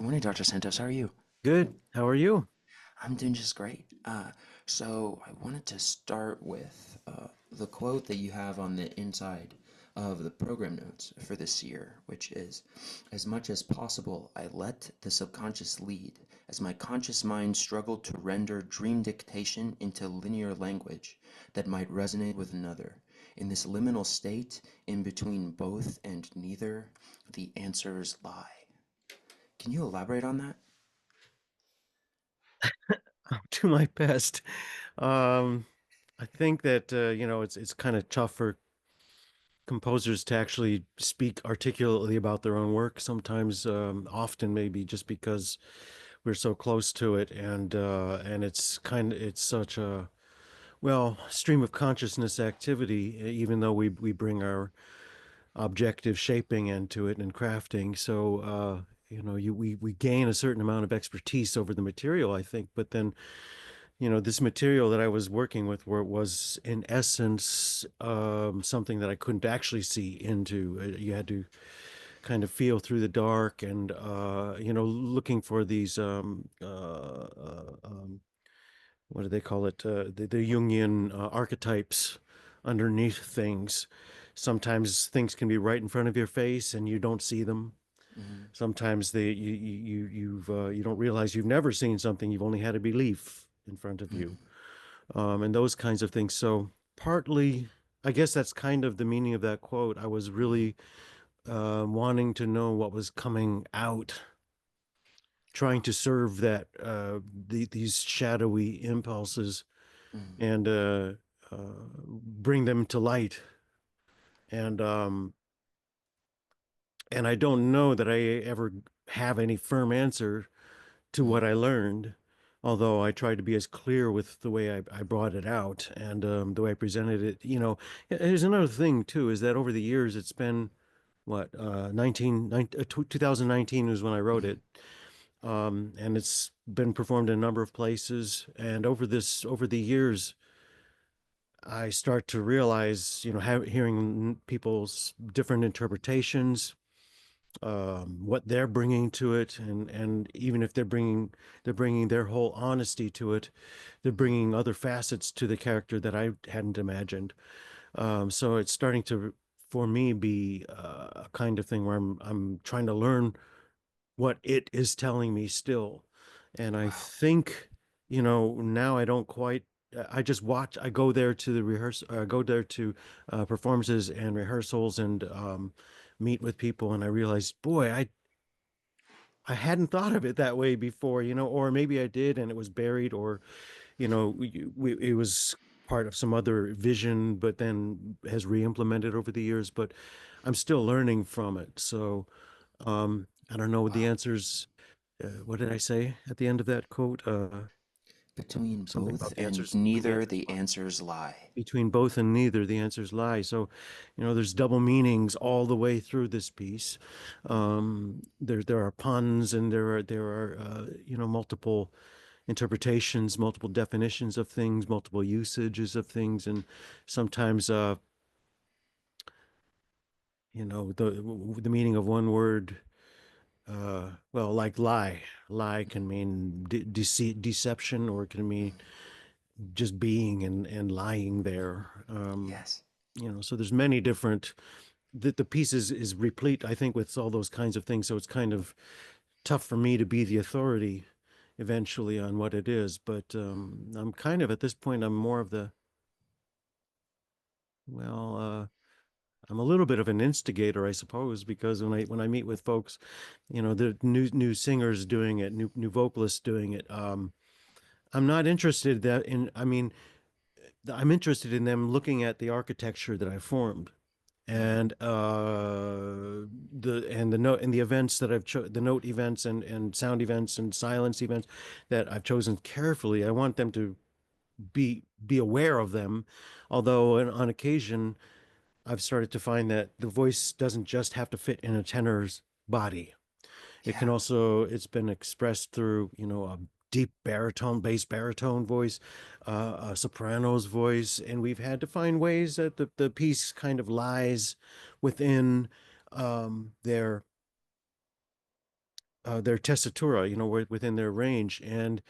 Good morning, Dr. Santos. How are you? Good. How are you? I'm doing just great. So I wanted to start with the quote that you have on the inside of the program notes for this year, which is, "As much as possible, I let the subconscious lead, as my conscious mind struggled to render dream dictation into linear language that might resonate with another. In this liminal state, in between both and neither, the answers lie." Can you elaborate on that? I'll do my best. Um, I think that it's kind of tough for composers to actually speak articulately about their own work. Sometimes, often maybe just because we're so close to it, and it's such a stream of consciousness activity. Even though we bring our objective shaping into it and crafting, so we gain a certain amount of expertise over the material, I think, but then this material that I was working with where it was in essence something that I couldn't actually see into. You had to kind of feel through the dark and looking for these what do they call it? The Jungian archetypes underneath things. Sometimes things can be right in front of your face and you don't see them. Mm-hmm. Sometimes you don't realize you've never seen something. You've only had a belief in front of you, and those kinds of things. So partly, I guess that's kind of the meaning of that quote. I was really wanting to know what was coming out, trying to serve that these shadowy impulses Mm-hmm. and bring them to light. And and I don't know that I ever have any firm answer to what I learned, although I tried to be as clear with the way I brought it out and the way I presented it. Here's another thing too, is that over the years, it's been what, 2019 was when I wrote Mm-hmm. it. And it's been performed in a number of places. And over the years, I start to realize, hearing people's different interpretations, what they're bringing to it, and even if they're bringing their whole honesty to it, they're bringing other facets to the character that I hadn't imagined. So it's starting to, for me, be a kind of thing where I'm trying to learn what it is telling me still, and I Wow. think now I don't quite. I just watch. I go there to the rehearse. Go there to performances and rehearsals and meet with people, and I realize, boy, I hadn't thought of it that way before, or maybe I did and it was buried, or, it was part of some other vision, but then has re-implemented over the years, but I'm still learning from it. So, I don't know the Wow. answers. What did I say at the end of that quote? Between Something both about and the neither, answers the lie. answers lie. Between both and neither, the answers lie. So, there's double meanings all the way through this piece. There are puns, and there are multiple interpretations, multiple definitions of things, multiple usages of things, and sometimes the meaning of one word, like lie. Lie can mean deceit, deception, or it can mean just being and lying there. Yes. So there's many different. The piece is replete, I think, with all those kinds of things. So it's kind of tough for me to be the authority eventually on what it is. But I'm kind of, at this point, I'm more of the, well, I'm a little bit of an instigator, I suppose, because when I meet with folks, the new singers doing it, new vocalists doing it, I'm not interested that in. I mean, I'm interested in them looking at the architecture that I formed, and the note and the events that the note events and sound events and silence events that I've chosen carefully. I want them to be aware of them, although on occasion I've started to find that the voice doesn't just have to fit in a tenor's body. Yeah. It's been expressed through, a deep baritone, bass baritone voice, a soprano's voice, and we've had to find ways that the piece kind of lies within their their tessitura, within their range. And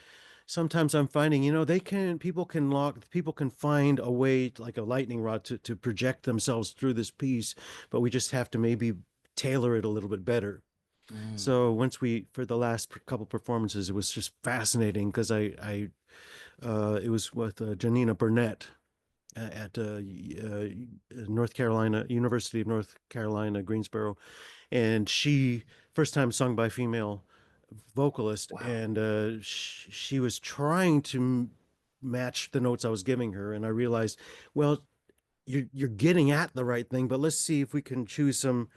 sometimes I'm finding, people can find a way, like a lightning rod, to project themselves through this piece, but we just have to maybe tailor it a little bit better. Mm. So for the last couple performances, it was just fascinating because it was with Janina Burnett at North Carolina, University of North Carolina, Greensboro, and first time sung by female vocalist, Wow. and she was trying to match the notes I was giving her, and I realized, well, you're getting at the right thing, but let's see if we can choose some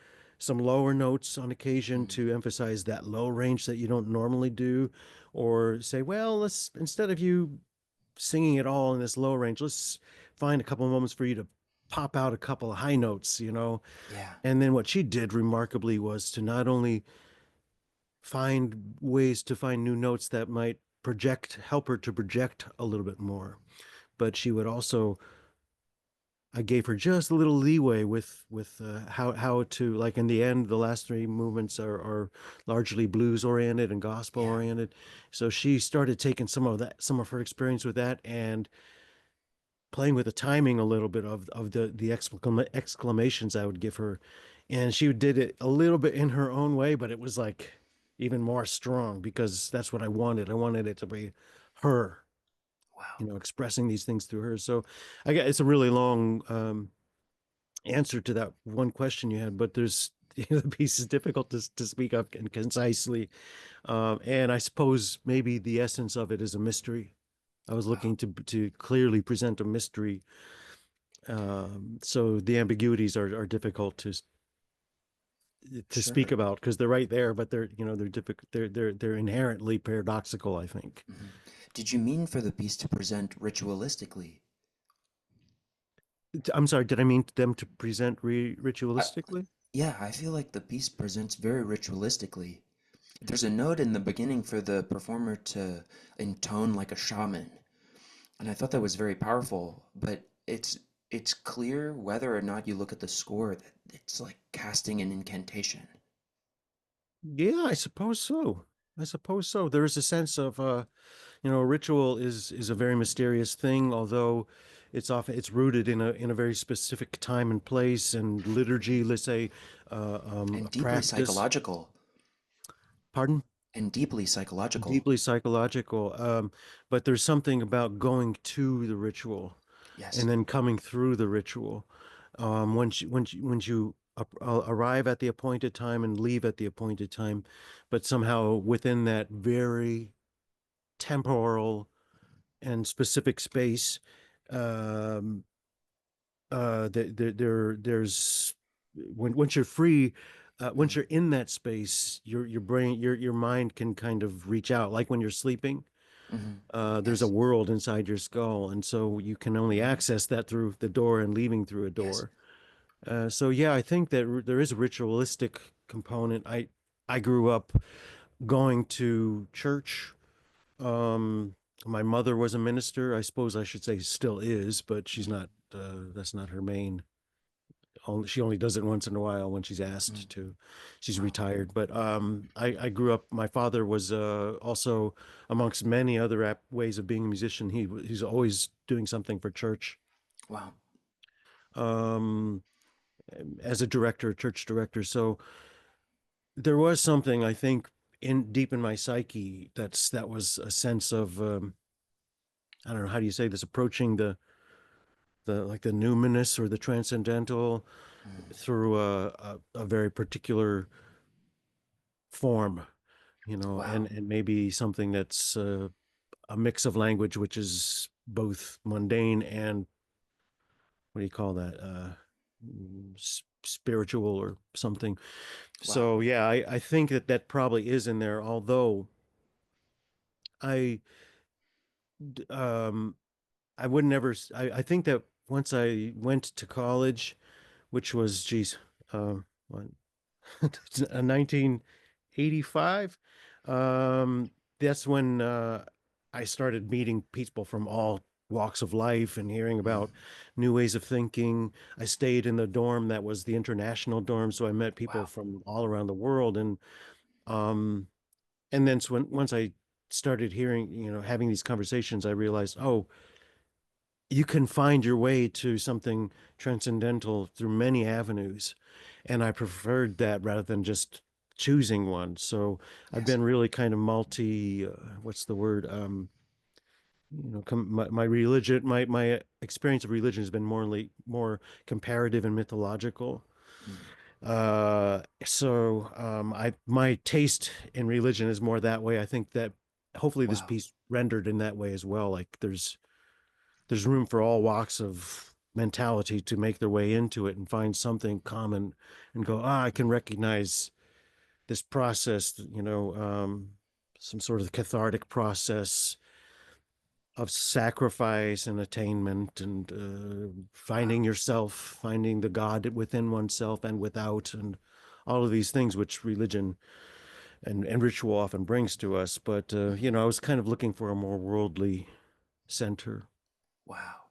lower notes on occasion Mm. to emphasize that low range that you don't normally do, or say, well, let's, instead of you singing it all in this low range, let's find a couple of moments for you to pop out a couple of high notes. Yeah. And then what she did remarkably was to not only find ways to find new notes that might help her to project a little bit more, but she would also, I gave her just a little leeway with how to, like, in the end, the last three movements are largely blues oriented and gospel Yeah. oriented. So she started taking some of her experience with that, and playing with the timing a little bit of the exclamations I would give her, and she did it a little bit in her own way, but it was like even more strong because that's what I wanted. I wanted it to be her, Wow. expressing these things through her. So I got it's a really long answer to that one question you had, but there's the piece is difficult to speak of and concisely, and I suppose maybe the essence of it is a mystery. I was Wow. looking to clearly present a mystery, so the ambiguities are difficult to speak Sure. about because they're right there, but they're difficult. They're inherently paradoxical, I think. Hmm. Did you mean for the piece to present ritualistically? I'm sorry. Did I mean them to present I, ritualistically? yeah, I feel like the piece presents very ritualistically. There's a note in the beginning for the performer to intone like a shaman, and I thought that was very powerful. But it's clear whether or not you look at the score that it's like casting an incantation. Yeah, I suppose so. I suppose so. There is a sense of ritual is a very mysterious thing, although it's rooted in a very specific time and place and liturgy, let's say, a And deeply practice. psychological. Pardon? And deeply psychological. Deeply psychological. But there's something about going to the ritual Yes. and then coming through the ritual. Once you arrive at the appointed time and leave at the appointed time, but somehow within that very temporal and specific space, um, there's once you're free, once Mm-hmm. you're in that space, your brain, your mind can kind of reach out, like when you're sleeping. Mm-hmm. There's a Yes. world inside your skull, and so you can only Mm-hmm. access that through the door and leaving through a Yes. door. So yeah, I think that there is a ritualistic component. I grew up going to church. Um, my mother was a minister. I suppose I should say still is, but she's Mm-hmm. not. That's not her main. She only does it once in a while when she's Mm-hmm. asked to. She's Wow. retired. But I grew up. My father was also, amongst many other ways of being a musician. He's always doing something for church. Wow. Um, as a director, church director. So there was something, I think, in deep in my psyche that was a sense of, I don't know, how do you say this, approaching the like the numinous or the transcendental Mm. through a very particular form, Wow. and maybe something that's a mix of language which is both mundane and, what do you call that, spiritual or something. Wow. So yeah, I think that probably is in there, although I um I would never I think that once I went to college, which was, geez, what, 1985, um that's when I started meeting people from all walks of life and hearing Mm. about new ways of thinking. I stayed in the dorm that was the international dorm, so I met people Wow. from all around the world, and um and then so once I started hearing, having these conversations, I realized, oh, you can find your way to something transcendental through many avenues. And I preferred that rather than just choosing one. So I've Yes. been really kind of what's the word? My religion, my experience of religion has been more comparative and mythological. Mm. My taste in religion is more that way. I think that hopefully this Wow. piece rendered in that way as well. Like there's room for all walks of mentality to make their way into it and find something common and go, I can Mm. recognize this process, some sort of cathartic process of sacrifice and attainment and finding Wow. yourself, finding the God within oneself and without, and all of these things which religion and ritual often brings to us. But, Mm. I was kind of looking for a more worldly center. Wow.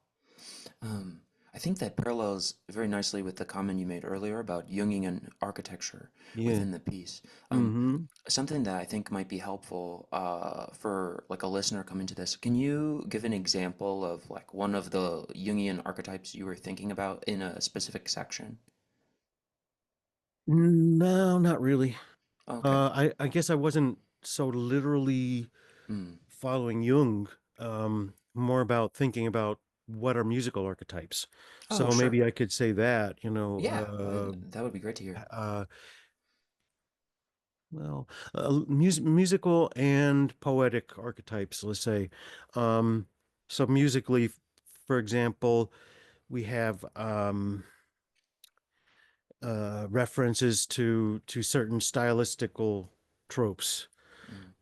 Um, I think that parallels very nicely with the comment you made earlier about Jungian architecture Yeah. within the piece. Mm-hmm. Something that I think might be helpful for like a listener coming to this. Can you give an example of like one of the Jungian archetypes you were thinking about in a specific section? No, not really. Okay. I guess I wasn't so literally Mm. following Jung, more about thinking about what are musical archetypes. Oh, So sure. maybe I could say that, Yeah, that would be great to hear. uh, well, musical and poetic archetypes, let's say. Um, so musically, for example, we have references to certain stylistical tropes. Mm.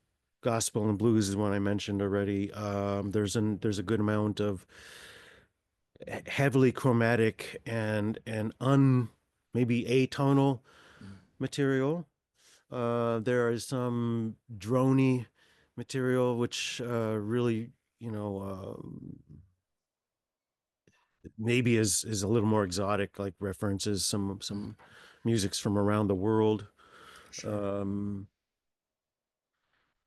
Gospel and blues is one I mentioned already. There's a good amount of heavily chromatic and maybe atonal Mm. material. There is some drony material which really, you know, maybe is a little more exotic, like references Mm. some musics from around the world. Sure. Um,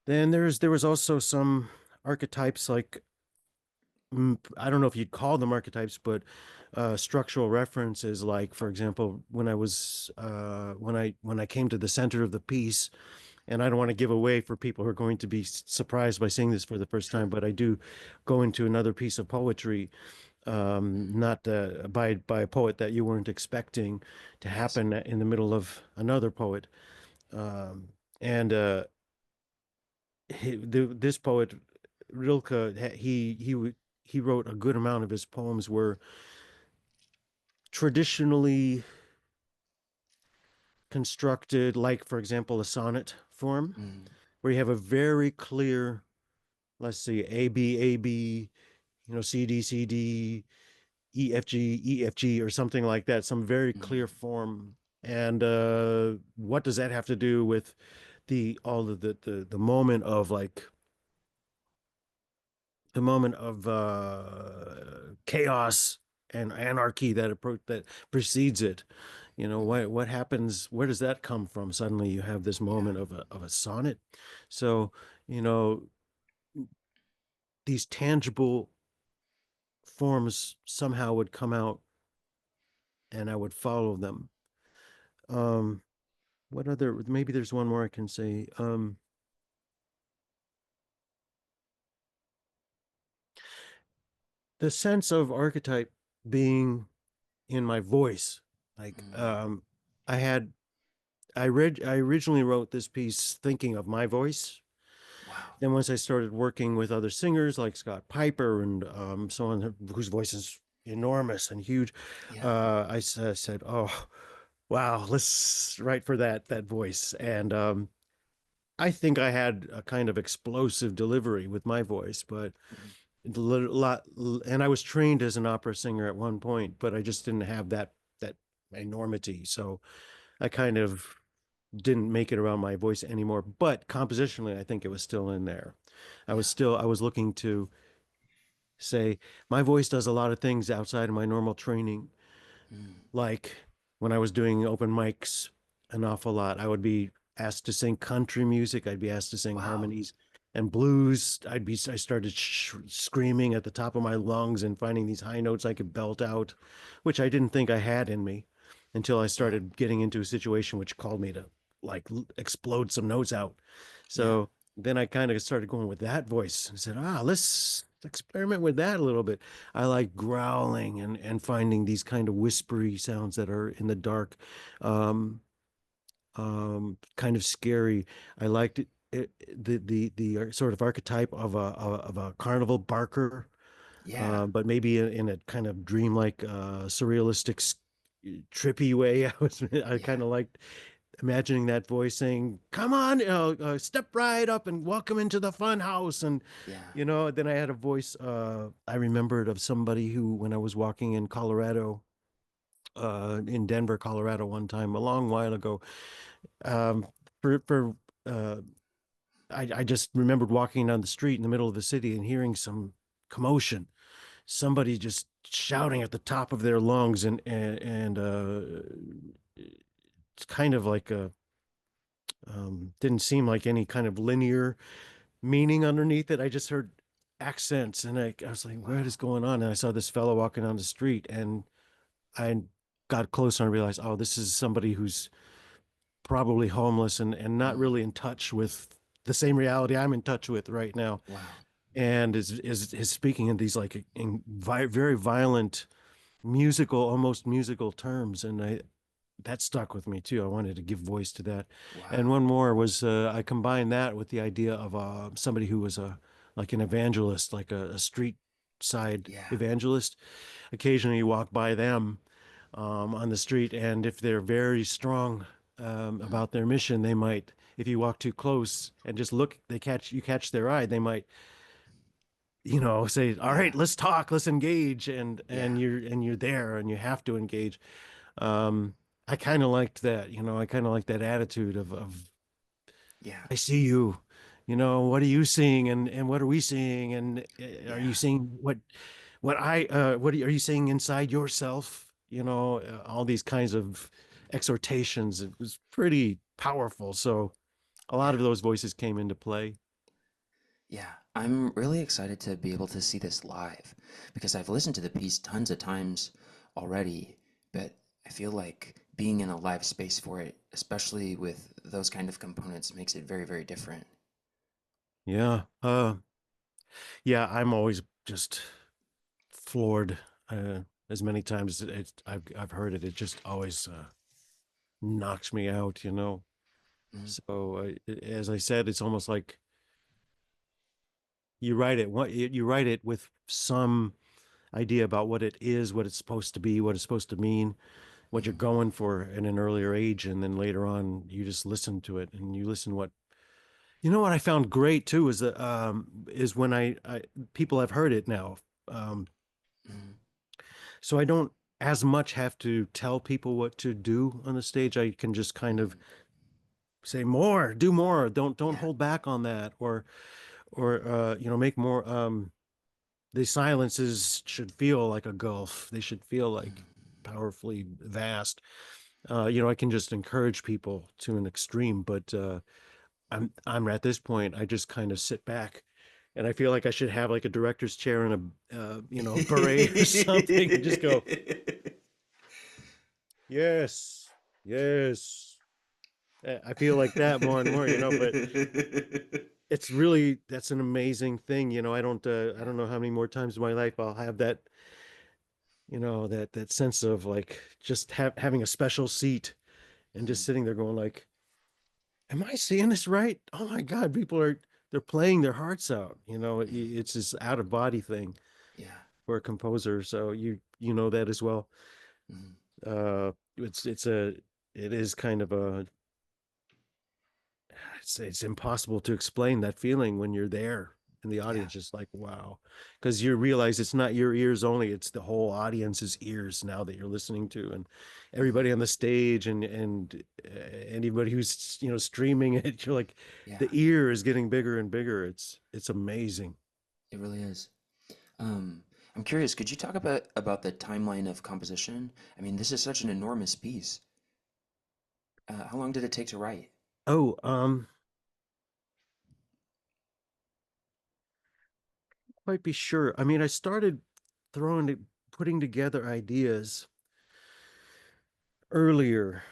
then there was also some archetypes like I don't know if you'd call them archetypes, but structural references. Like, for example, when I came to the center of the piece, and I don't want to give away for people who are going to be surprised by seeing this for the first time, Sure. but I do go into another piece of poetry, Mm. not by a poet that you weren't expecting to Yes. happen in the middle of another poet, um, and this poet Rilke, he wrote a good amount of his poems were traditionally constructed, like, for example, a sonnet form, Mm. where you have a very clear, let's see, A, B, C, D, C, D, E, F, G, E, F, G, or something like that, some very clear Mm. form. And what does that have to do with all of the moment of like the moment of chaos and anarchy that precedes it? Mm. What happens? Where does that come from? Suddenly, you have this Yeah. moment of a sonnet. So, you know, these tangible forms somehow would come out, and I would follow them. Um, what other? Maybe there's one more I can say. The sense of archetype being in my voice, like Mm. I had I originally wrote this piece thinking of my voice. Wow. Then once I started working with other singers like Scott Piper and so on, whose voice is enormous and huge, Yeah. said, "Oh, wow, let's write for that voice." And I think I had a kind of explosive delivery with my voice, but Mm. a lot, and I was trained as an opera singer at one point, but I just didn't have that enormity. So I kind of didn't make it around my voice anymore. But compositionally, I think it was still in there. Yeah. I was looking to say my voice does a lot of things outside of my normal training. Mm. Like when I was doing open mics an awful lot, I would be asked to sing country music. I'd be asked to sing Wow. harmonies and blues. I started screaming at the top of my lungs and finding these high notes I could belt out, which I didn't think I had in me until I Yeah. started getting into a situation which called me to like explode some notes out. Yeah. So then I kind of started going with that voice and said, let's experiment with that a little bit. I like growling and finding these kind of whispery sounds that are in the dark. Um, Kind of scary. I liked the sort of archetype of a carnival barker, Yeah. but maybe in a kind of dreamlike, surrealistic, trippy way. I Yeah. kind of liked imagining that voice saying, "Come on, step right up and welcome into the fun house." And Yeah. then I had a voice. I remembered of somebody who, when I was walking in Colorado, in Denver, Colorado, one time a long while ago. Um, for uh, I just remembered walking down the street in the middle of the city and hearing some commotion, somebody just shouting at the top of their lungs, and it's kind of like a didn't seem like any kind of linear meaning underneath it. I just heard accents, and I was like, what Wow. is going on? And I saw this fellow walking down the street, and I got closer and realized, oh, this is somebody who's probably homeless and not Mm. really in touch with the same reality I'm in touch with right now, Wow. and is speaking in these like very violent musical, almost musical terms, and I that stuck with me too. I wanted to give voice to that. And Wow. one more was, I combined that with the idea of somebody who was a like an evangelist, like a street side Yeah. evangelist. Occasionally you walk by them on the street, and if they're very strong Mm. about their mission, they might, if you walk too close and just look, catch their eye, they might, say, all Yeah. right, let's talk, let's engage, and Yeah. you're there and you have to engage. um I kind of liked that, I kind of like that attitude of Yeah. I see you, what are you seeing, and what are we seeing, and are you Yeah. seeing are you seeing inside yourself, all these kinds of exhortations. It was pretty powerful, so a lot Yeah. of those voices came into play. Yeah. I'm really excited to be able to see this live because I've listened to the piece tons of times already, but I feel like being in a live space for it, especially with those kind of components, makes it very, very different. Yeah. Yeah, I'm always just floored, uh as many times as I've heard it. It just always knocks me out, Mm. so as I said, it's almost like you write it with some idea about what it is, what it's supposed to be, what it's supposed to mean, what you're Mm. going for in an earlier age, and then later on you just listen to it and you listen. What I found great too is that is when I people have heard it now, um Mm. so I don't as much have to tell people what to do on the stage. I can just kind of Mm. say more, do more, don't Yeah. hold back on that, or make more. The silences should feel like a gulf. They should feel like Mm. powerfully vast. I can just encourage people to an extreme, but I'm at this point, I just kind of sit back, and I feel like I should have like a director's chair and a beret or something, and just go, yes, yes. I feel like that more and more, but that's an amazing thing. I don't know how many more times in my life I'll have that, that sense of like just having a special seat and just Mm. sitting there going like, am I seeing this right? Oh my God, they're playing their hearts out. Mm. It's this out of body thing Yeah. for a composer. So you know that as well. Mm. It is kind of it's impossible to explain that feeling when you're there and the Yeah. audience is like, wow, because you realize it's not your ears only, it's the whole audience's ears now that you're listening to, and Mm. everybody on the stage, and anybody who's streaming it. You're like, Yeah. the ear is getting bigger and bigger. It's amazing. It really is. Um, I'm curious, could you talk about the timeline of composition? I mean, this is such an enormous piece. How long did it take to write? Oh, quite be sure. I mean, I started putting together ideas earlier.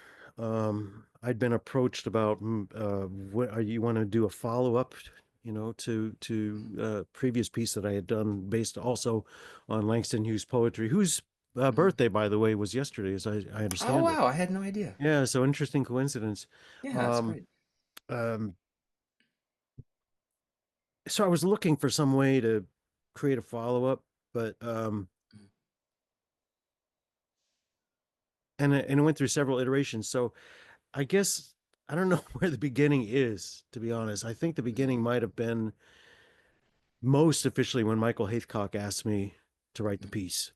I'd been approached about what are you want to do a follow-up, to previous piece that I had done based also on Langston Hughes' poetry, whose Mhm. birthday, by the way, was yesterday, as I Oh understand it. wow, I had no idea. Yeah, so interesting coincidence. Yeah, that's Um, great. um, so I was looking for some way to create a follow-up, but Mhm. and it went through several iterations. So I guess I don't know where the beginning is, to be honest. I think the beginning Mhm. might have been most officially when Michael Haithcock asked me to write the Mhm. piece,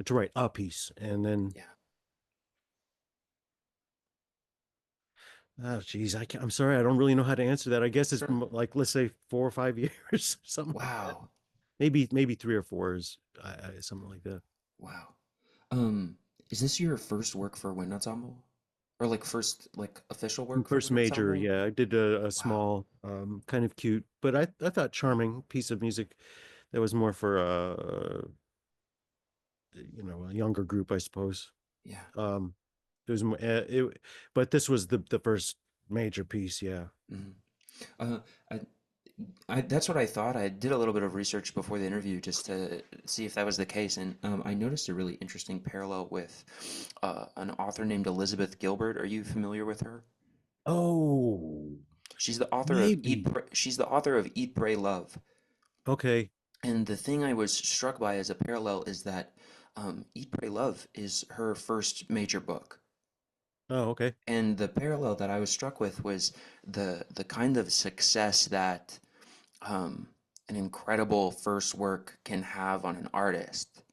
to write a piece, and then Yeah. oh geez, I'm sorry, I don't really know how to answer that. I guess it's Sure. like let's say 4 or 5 years, something like that. Wow. Maybe 3 or 4 is something like that. Wow. Um, is this your first work for wind ensemble? Or like first like official work for First wind major, ensemble? yeah, I did a Wow. small, kind of cute, but I thought charming piece of music that was more for a younger group, I suppose. Yeah. Um, it was more, but this was the first major piece, yeah. Mhm. Uh, I, that's what I thought. I did a little bit of research before the interview just to see if that was the case, and I noticed a really interesting parallel with an author named Elizabeth Gilbert. Are you familiar with her? Oh, She's the author of maybe. She's the author of Eat, Pray, Love. Okay. And the thing I was struck by as a parallel is that Eat, Pray, Love is her first major book. Oh, okay. And the parallel that I was struck with was the kind of success that um, an incredible first work can have on an artist.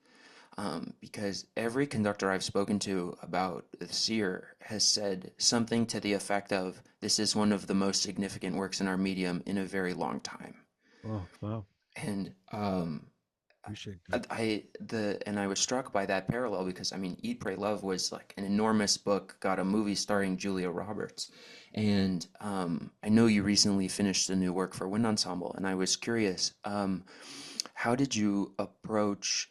Because every conductor I've spoken to about the Seer has said something to the effect of, "This is one of the most significant works in our medium in a very long time." Oh, wow. And Appreciate that. I was struck by that parallel because I mean Eat Pray Love was like an enormous book, got a movie starring Julia Roberts, and I know you recently finished a new work for Wind Ensemble, and I was curious, how did you approach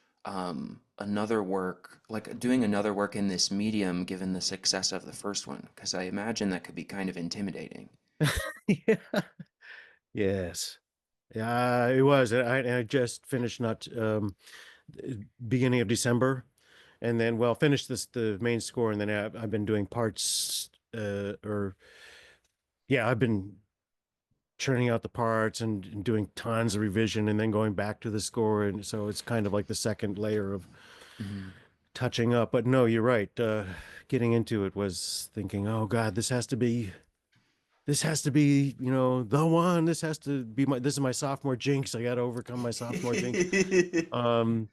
another work, like doing another work in this medium, given the success of the first one? Because I imagine that could be kind of intimidating. Yeah. Yes. Yeah, it was. I just finished not beginning of December, and then well finished the main score, and then I've been doing parts or yeah, I've been churning out the parts and doing tons of revision and then going back to the score, and so it's kind of like the second layer of Hmm. touching up. But no, you're right. Getting into it was thinking, oh God, this has to be, the one. This has to be this is my sophomore jinx. I got to overcome my sophomore jinx. Um,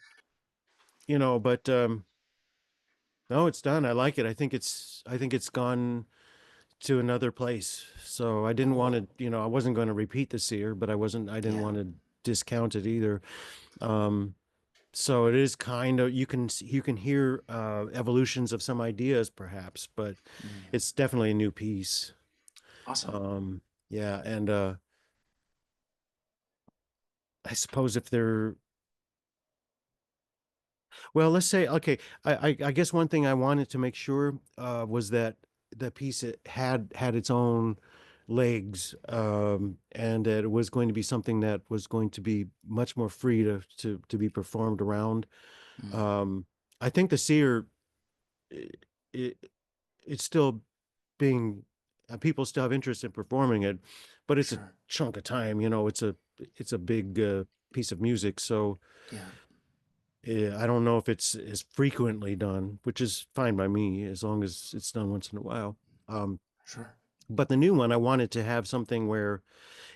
but no, it's done. I like it. I think it's gone to another place. So I didn't want Cool. to, I wasn't going to repeat the Seer, but I didn't Yeah. want to discount it either. Um, so it is kind of you can hear evolutions of some ideas perhaps, but Mm. it's definitely a new piece. Awesome. Um, yeah, and I suppose if they're well, let's say okay, I guess one thing I wanted to make sure was that the piece had its own legs, and that it was going to be something that was going to be much more free to be performed around. Mm. Um, I think the Seer it, it's still being people still have interest in performing it, but it's a Sure. chunk of time. It's a big piece of music, so Yeah. I don't know if it's as frequently done, which is fine by me as long as it's done once in a while. Um, Sure. but the new one, I wanted to have something where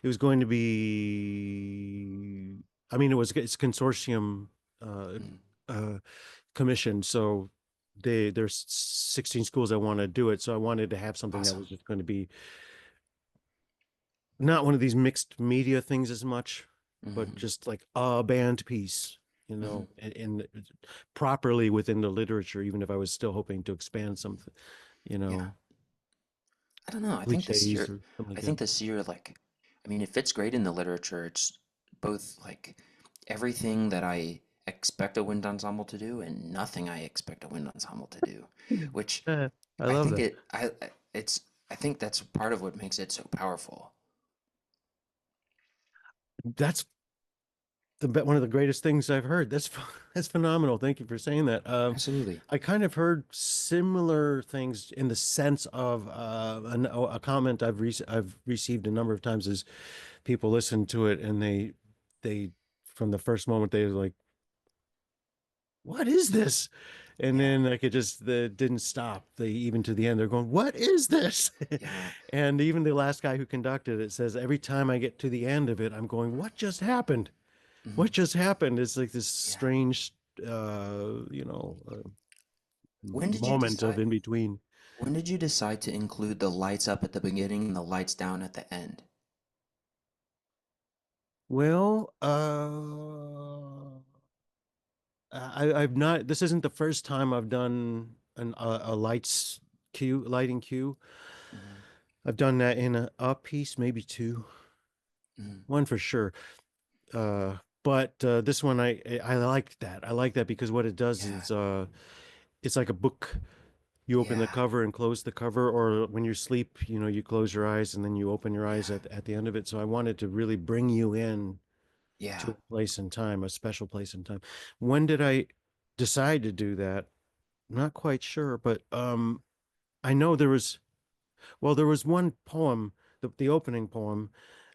it was going to be. I mean, it's consortium uh, Mm. uh, commission, so there's 16 schools that want to do it. So I wanted to have something that Awesome. was just going to be not one of these mixed media things as much, but Hmm. just like a band piece, Hmm. and properly within the literature, even if I was still hoping to expand something, you Yeah. know. I don't know. I think the cliches seer, or something I like that. think the seer, like, I mean, it fits great in the literature. It's both like everything that I expect a wind ensemble to do and nothing I expect a wind ensemble to do, which Uh, I I love think that. it's, I think that's part of what makes it so powerful. That's one of the greatest things I've heard. That's phenomenal. Thank you for saying that. Absolutely. I kind of heard similar things in the sense of a comment I've received a number of times is people listen to it and they from the first moment they were like, what is this? And Yeah. then like it just didn't stop. They even to the end they're going, what is this? Yeah. And even the last guy who conducted it says every time I get to the end of it, I'm going, what just happened? Hmm. What just happened? It's like this Yeah. strange, When did you moment of decide? in between. When did you decide to include the lights up at the beginning and the lights down at the end? Well, I've not. This isn't the first time I've done a lighting cue. Hmm. I've done that in a piece, maybe two, Hmm. one for sure. But this one, I like that. I like that because what it does Yeah. is it's like a book. You open the Yeah. cover and close the cover, or when you sleep, you close your eyes and then you open your eyes Yeah. at the end of it. So I wanted to really bring you in to Yeah. a place in time, a special place in time. When did I decide to do that? Not quite sure, but I know there was one poem, the opening poem,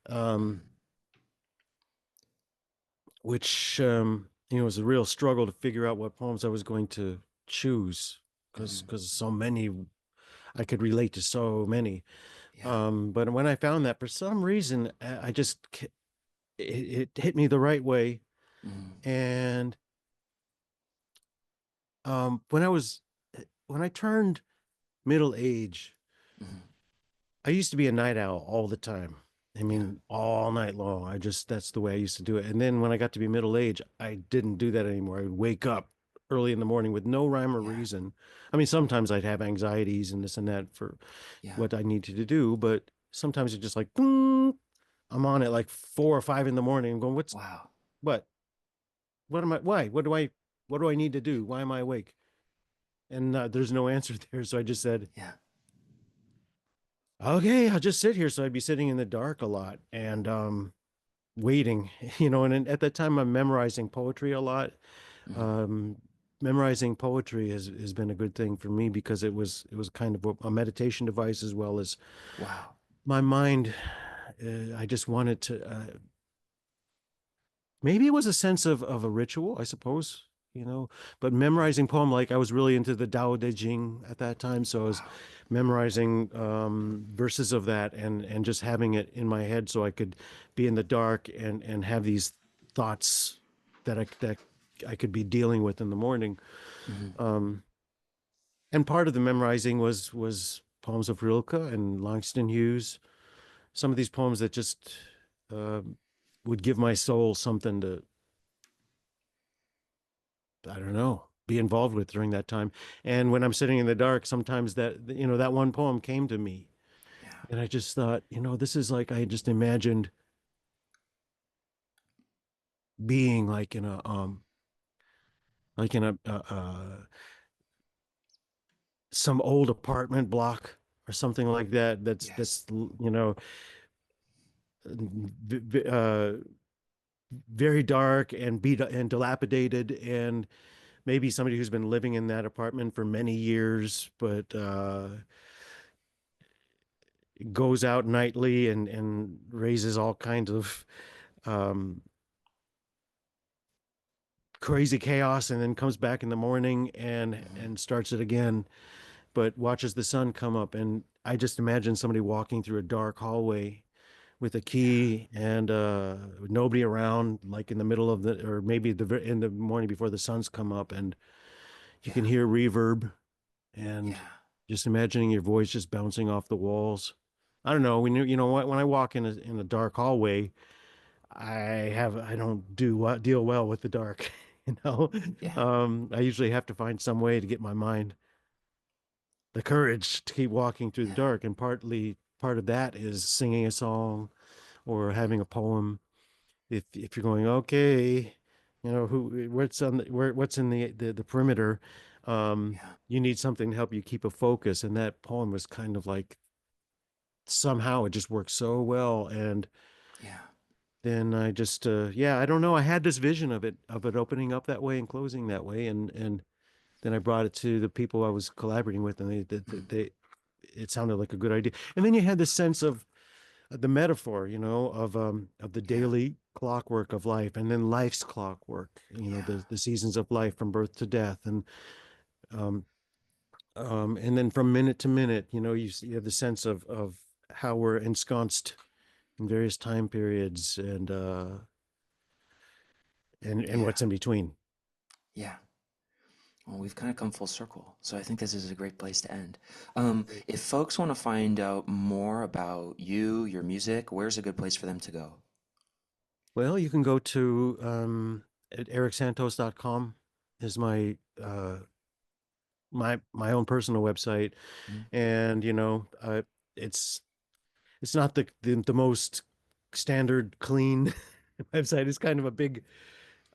um, Hmm. which was a real struggle to figure out what poems I was going to choose Hmm. because so many I could relate to so many. Yeah. But when I found that, for some reason, I just it hit me the right way. Hmm. And when I turned middle age, Hmm. I used to be a night owl all the time. I Yeah. mean, all night long. That's the way I used to do it. And then when I got to be middle age, I didn't do that anymore. I would wake up early in the morning with no rhyme or Yeah. reason. I mean, sometimes I'd have anxieties and this and that for Yeah. what I needed to do, but sometimes it's just like, "Boom," I'm on at like 4 or 5 in the morning. I'm going, Wow. what? What am I? Why? What do I need to do? Why am I awake? And there's no answer there. So I just said, Yeah. okay, I'll just sit here. So I'd be sitting in the dark a lot and waiting, and at that time I'm memorizing poetry a lot. Hmm. Um, Memorizing poetry has been a good thing for me because it was kind of a meditation device as well as Wow. my mind. I just wanted to maybe it was a sense of a ritual, I suppose, but memorizing poem, like I was really into the Tao Te Ching at that time. So I was Wow. memorizing verses of that and just having it in my head so I could be in the dark and have these thoughts that I could be dealing with in the morning. Hmm. Um, and part of the memorizing was poems of Rilke and Langston Hughes. Some of these poems that just uh, would give my soul something to I don't know, be involved with during that time. And when I'm sitting in the dark, sometimes that one poem came to me. Yeah. And I just thought, this is like I just imagined being like in some old apartment block or something like that. Yes. Very dark and beat and dilapidated and maybe somebody who's been living in that apartment for many years, but goes out nightly and raises all kinds of um, crazy chaos, and then comes back in the morning Hmm. and starts it again, but watches the sun come up. And I just imagine somebody walking through a dark hallway with a Yeah. key and nobody around, like in the middle of the or maybe in the morning before the sun's come up, and you can Yeah. hear reverb and Yeah. just imagining your voice just bouncing off the walls. I don't know. When when I walk in a dark hallway, I don't deal well with the dark, you know. Yeah. I usually have to find some way to get my mind. the courage to keep walking through the Yeah. dark. And part of that is singing a song or having a poem. If you're going, okay, what's on what's in the perimeter, Yeah. you need something to help you keep a focus. And that poem was kind of like, somehow it just worked so well. And Yeah. then I just yeah, I don't know. I had this vision of it opening up that way and closing that way, and then I brought it to the people I was collaborating with, and Mm. they it sounded like a good idea. And then you had this sense of the metaphor, of the Yeah. daily clockwork of life, and then life's clockwork, Yeah. the seasons of life from birth to death, um, and then from minute to minute, you have the sense of how we're ensconced in various time periods, and Yeah. what's in between. Yeah. Well, we've kind of come full circle, so I think this is a great place to end. Great. If folks want to find out more about you, your music, where's a good place for them to go? Well, you can go to at ericsantos.com is my own personal website, Mm, and it's it's not the most standard clean website. It's kind of a big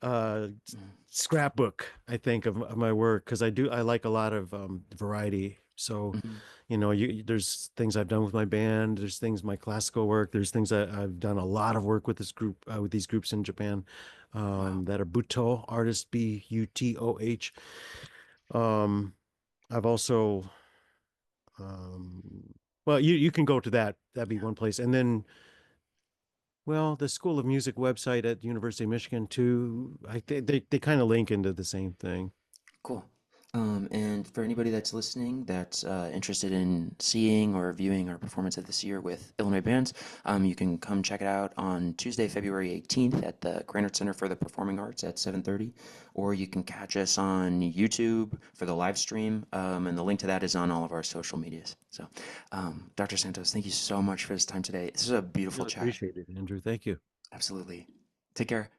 uh mm, scrapbook, I think, of my work, because I like a lot of variety. So, mhm. there's things I've done with my band, there's things my classical work, there's things that I've done a lot of work with this group with these groups in Japan, Wow. that are Butoh artists, Butoh. Um, I've also um, well, you can go to that. That'd be Yeah. one place, and then, well, the School of Music website at University of Michigan too. I think they kind of link into the same thing. Cool. And for anybody that's listening that's interested in seeing or viewing our performance of this year with Illinois bands, you can come check it out on Tuesday, February 18th at the Krannert Center for the Performing Arts at 7:30, or you can catch us on YouTube for the live stream, and the link to that is on all of our social medias. So, Dr. Santos, thank you so much for this time today. This is a beautiful Really chat. appreciate it, Andrew. Thank you. Absolutely. Take care.